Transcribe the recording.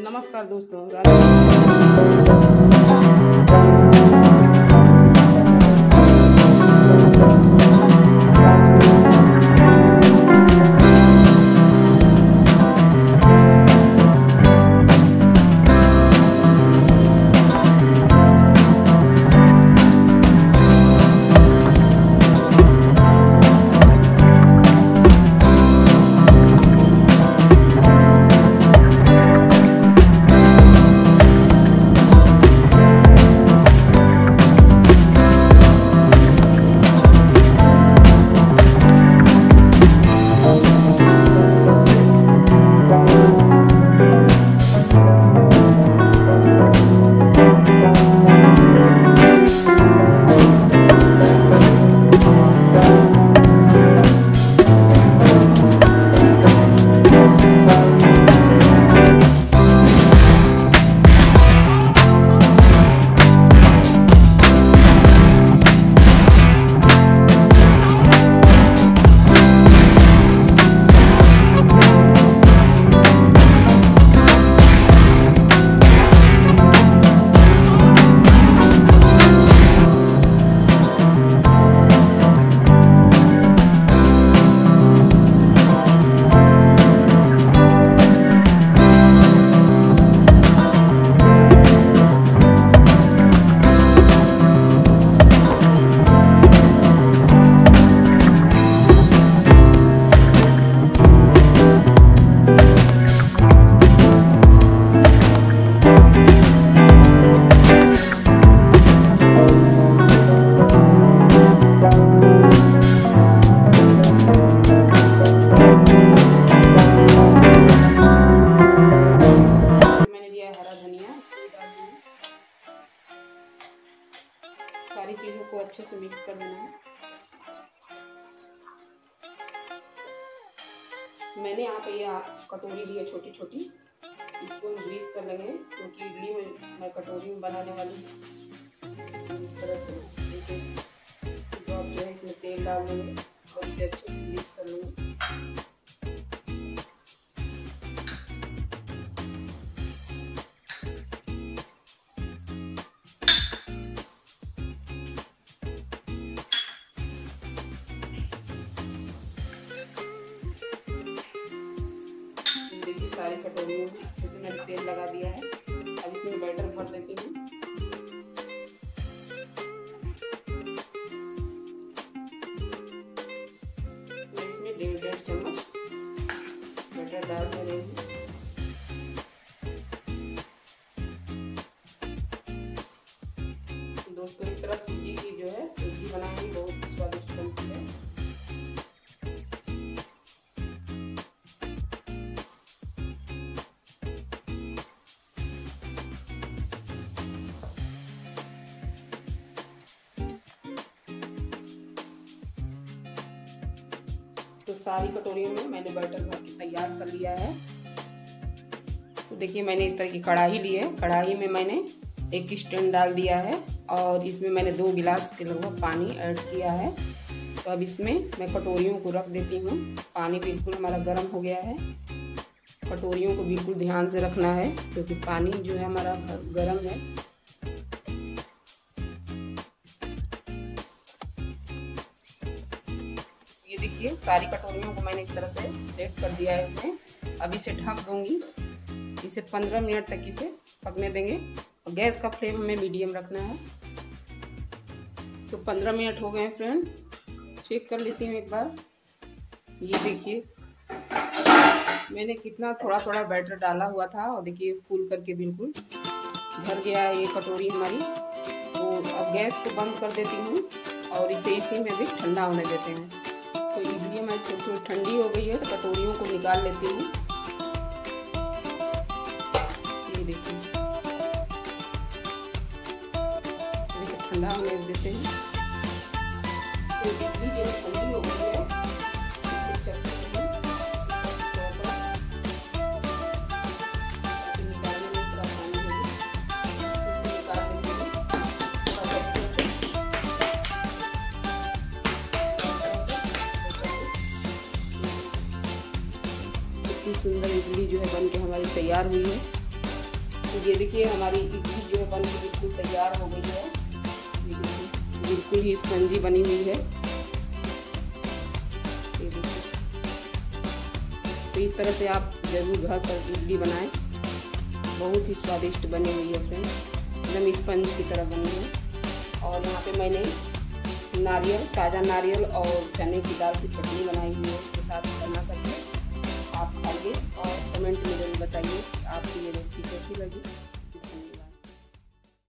नमस्कार दोस्तों, सारी चीज़ों को अच्छे से मिक्स कर देना है। मैंने यहाँ पे ये कटोरी ली है छोटी छोटी, इसको हम ग्रीस कर लेंगे क्योंकि इडली में मैं कटोरी में बनाने वाली हूँ। इस तरह से तो आप जो है इसमें तेल डाल देंगे और इससे अच्छे से ग्रीस कर लेंगे। सारी कटोरियों में अच्छे से मैंने तेल लगा दिया है। अब इसमें बैटर भर देती हूँ। मैं इसमें 1.5 चम्मच बैटर डाल दे रही हूँ। दोस्तों, इस तरह सूजी की जो है सूजी बनाएंगे, बहुत स्वादिष्ट बनती है। तो सारी कटोरियों में मैंने बैटर भर के तैयार कर लिया है। तो देखिए, मैंने इस तरह की कढ़ाई ली है। कढ़ाई में मैंने एक स्टैंड डाल दिया है और इसमें मैंने 2 गिलास के लगभग पानी ऐड किया है। तो अब इसमें मैं कटोरियों को रख देती हूँ। पानी बिल्कुल हमारा गर्म हो गया है। कटोरियों को बिल्कुल ध्यान से रखना है क्योंकि पानी जो है हमारा गर्म है। ये देखिए, सारी कटोरियों को मैंने इस तरह से सेट कर दिया है इसमें। अब इसे ढक दूंगी। इसे 15 मिनट तक इसे पकने देंगे और गैस का फ्लेम हमें मीडियम रखना है। तो 15 मिनट हो गए फ्रेंड, चेक कर लेती हूँ एक बार। ये देखिए, मैंने कितना थोड़ा थोड़ा बैटर डाला हुआ था और देखिए फूल करके बिल्कुल भर गया है ये कटोरी हमारी। तो अब गैस को बंद कर देती हूँ और इसे इसी में भी ठंडा होने देते हैं। तो इडली हमारी थोड़ी थोड़ी ठंडी हो गई है तो कटोरियों को निकाल लेती हूँ। ये देखिए, इसे ठंडा होने देते हैं। तो इडली जो है ठंडी हो गई है, सुंदर इडली जो है बनके हमारी तैयार हुई है। ये देखिए हमारी इडली जो है बन के बिल्कुल तैयार हो गई है। ये देखिए बिल्कुल ही स्पंजी बनी हुई है। ये देखिए, तो इस तरह से आप जरूर घर पर इडली बनाएं। बहुत ही स्वादिष्ट बनी हुई है फ्रेंड, एकदम स्पंज की तरह बनी है। और यहाँ पे मैंने नारियल, ताज़ा नारियल और चने की दाल की चटनी बनाई हुई है। इसके साथ बना करके आप खाइए और कमेंट में जरूर बताइए आपको ये रेसिपी कैसी लगी।